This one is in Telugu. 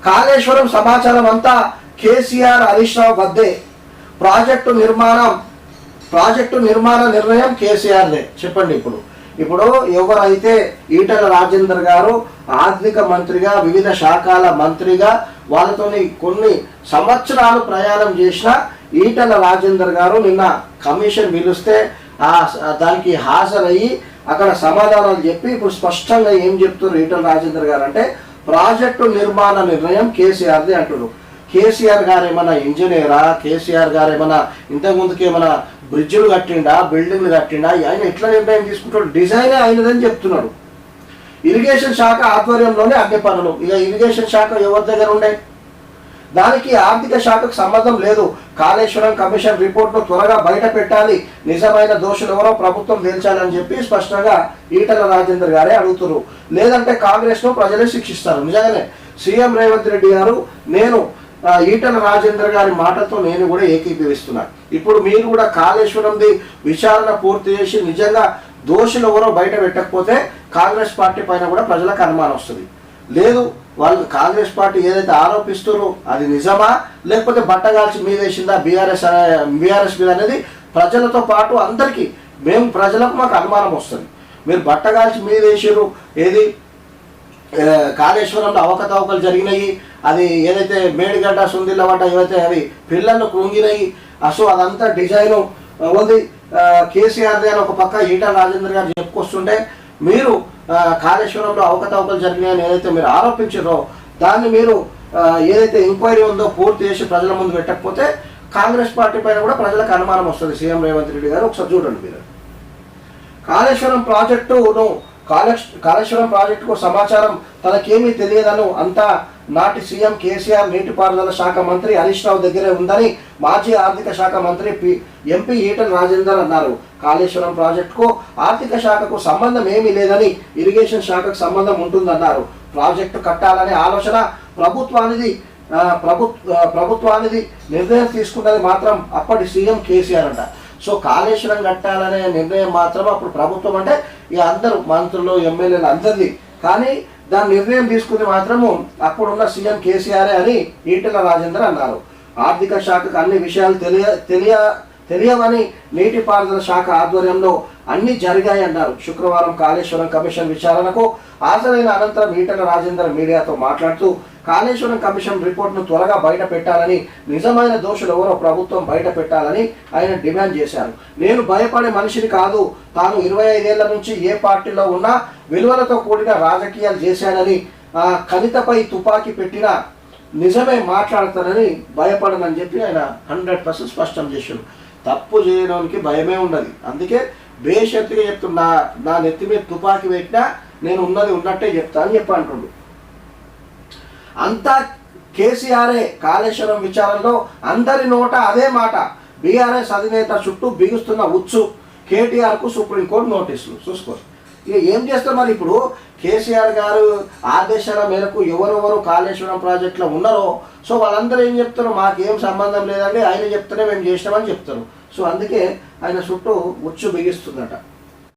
కాళేశ్వరం సమాచారం అంతా కేసీఆర్ హరీష్ రావు వద్దే. ప్రాజెక్టు నిర్మాణ నిర్ణయం కేసీఆర్దే. చెప్పండి ఇప్పుడు ఎవరైతే ఈటెల రాజేందర్ గారు ఆర్థిక మంత్రిగా వివిధ శాఖల మంత్రిగా వాళ్ళతోని కొన్ని సంవత్సరాలు ప్రయాణం చేసిన ఈటెల రాజేందర్ గారు నిన్న కమిషన్ పిలిస్తే దానికి హాజరయ్యి అక్కడ సమాధానాలు చెప్పి ఇప్పుడు స్పష్టంగా ఏం చెప్తున్నారు ఈటెల రాజేందర్ గారు అంటే ప్రాజెక్టు నిర్మాణ నిర్ణయం కేసీఆర్ది అంటున్నారు. కేసీఆర్ గారు ఏమన్నా ఇంజనీరా? కేసీఆర్ గారు ఏమన్నా ఇంతకుముందుకు ఏమన్నా బ్రిడ్జ్లు కట్టిండా, బిల్డింగ్లు కట్టిండా? ఆయన ఎట్లా నిర్ణయం తీసుకుంటాడు? డిజైనే అయినదని చెప్తున్నాడు. ఇరిగేషన్ శాఖ ఆధ్వర్యంలోనే అన్ని పనులు. ఇక ఇరిగేషన్ శాఖ ఎవరి దగ్గర ఉండే? దానికి ఆర్థిక శాఖకు సంబంధం లేదు. కాళేశ్వరం కమిషన్ రిపోర్ట్ను త్వరగా బయట పెట్టాలి, నిజమైన దోషులు ఎవరో ప్రభుత్వం తేల్చాలని చెప్పి స్పష్టంగా ఈటెల రాజేందర్ గారే అడుగుతున్నారు. లేదంటే కాంగ్రెస్ను ప్రజలే శిక్షిస్తారు. నిజంగానే సీఎం రేవంత్ రెడ్డి గారు నేను ఈటెల రాజేందర్ గారి మాటతో నేను కూడా ఏకీభవిస్తున్నాను. ఇప్పుడు మీరు కూడా కాళేశ్వరంది విచారణ పూర్తి చేసి నిజంగా దోషులు ఎవరో బయట పెట్టకపోతే కాంగ్రెస్ పార్టీ పైన కూడా ప్రజలకు అనుమానం వస్తుంది. లేదు వాళ్ళు కాంగ్రెస్ పార్టీ ఏదైతే ఆరోపిస్తున్నారో అది నిజమా లేకపోతే బట్టగాల్చి మీద వేసిందా బీఆర్ఎస్ మీద అనేది ప్రజలతో పాటు అందరికీ ప్రజలకు మాకు అనుమానం వస్తుంది. మీరు బట్టగాల్చి మీద వేసారు, ఏది కాళేశ్వరంలో అవకతవకలు జరిగినాయి, అది ఏదైతే మేడిగడ్డ సుందిల్లవడ్డ ఏవైతే అవి పిల్లలను కృంగినాయి, అదంతా డిజైను ఉంది కేసీఆర్ది అని ఒక పక్క ఈటెల రాజేందర్ గారు చెప్పుకొస్తుంటే మీరు కాళేశ్వరంలో అవకతవకలు జరిగినాయని ఏదైతే మీరు ఆరోపించారో దాన్ని మీరు ఏదైతే ఎంక్వైరీ ఉందో పూర్తి చేసి ప్రజల ముందు పెట్టకపోతే కాంగ్రెస్ పార్టీ పైన కూడా ప్రజలకు అనుమానం వస్తుంది. సీఎం రేవంత్ రెడ్డి గారు ఒకసారి చూడండి. మీరు కాళేశ్వరం ప్రాజెక్టుకు సమాచారం తనకేమీ తెలియదను అంతా నాటి సీఎం కేసీఆర్ నీటిపారుదల శాఖ మంత్రి హరీష్ రావు దగ్గరే ఉందని మాజీ ఆర్థిక శాఖ మంత్రి ఎంపీ ఈటెల రాజేందర్ అన్నారు. కాళేశ్వరం ప్రాజెక్టుకు ఆర్థిక శాఖకు సంబంధం ఏమీ లేదని ఇరిగేషన్ శాఖకు సంబంధం ఉంటుందన్నారు. ప్రాజెక్టు కట్టాలనే ఆలోచన ప్రభుత్వానిది నిర్ణయం తీసుకున్నది మాత్రం అప్పటి సీఎం కేసీఆర్ అంట. సో కాళేశ్వరం కట్టాలనే నిర్ణయం మాత్రం అప్పుడు ప్రభుత్వం అంటే ఇక అందరూ మంత్రులు ఎమ్మెల్యేలు అందరిది, కానీ దాని నిర్ణయం తీసుకుంది మాత్రము అప్పుడున్న సీఎం కేసీఆర్ అని ఈటెల రాజేందర్ అన్నారు. ఆర్థిక శాఖకు అన్ని విషయాలు తెలియవని నీటిపారుదల శాఖ ఆధ్వర్యంలో అన్ని జరిగాయన్నారు. శుక్రవారం కాళేశ్వరం కమిషన్ విచారణకు హాజరైన అనంతరం ఈటెల రాజేందర్ మీడియాతో మాట్లాడుతూ కాళేశ్వరం కమిషన్ రిపోర్ట్ను త్వరగా బయట పెట్టాలని, నిజమైన దోషులు ఎవరో ప్రభుత్వం బయట పెట్టాలని ఆయన డిమాండ్ చేశారు. నేను భయపడే మనిషిని కాదు, తాను 25 ఏళ్ల నుంచి ఏ పార్టీలో ఉన్నా విలువలతో కూడిన రాజకీయాలు చేశానని, కవితపై తుపాకీ పెట్టినా నిజమే మాట్లాడతానని భయపడనని చెప్పి ఆయన 100% స్పష్టం చేశారు. తప్పు చేయడానికి భయమే ఉండదు. అందుకే బేషరతుగా చెప్తున్నా, నా నెత్తి మీద తుపాకీ పెట్టినా నేను ఉన్నది ఉన్నట్టే చెప్తా అని చెప్పి అంటుండు. అంతా కేసీఆరే. కాళేశ్వరం విచారణలో అందరి నోట అదే మాట. బీఆర్ఎస్ అధినేత చుట్టూ బిగుస్తున్న ఉచ్చు. కేటీఆర్కు సుప్రీంకోర్టు నోటీసులు. చూసుకో ఇక ఏం చేస్తారు మరి. ఇప్పుడు కేసీఆర్ గారు ఆదేశాల మేరకు ఎవరెవరు కాళేశ్వరం ప్రాజెక్టులో ఉన్నారో సో వాళ్ళందరూ ఏం చెప్తారు, మాకేం సంబంధం లేదండి, ఆయన చెప్తేనే మేము చేసినామని చెప్తారు. సో అందుకే ఆయన చుట్టూ ఉచ్చు బిగిస్తుందట.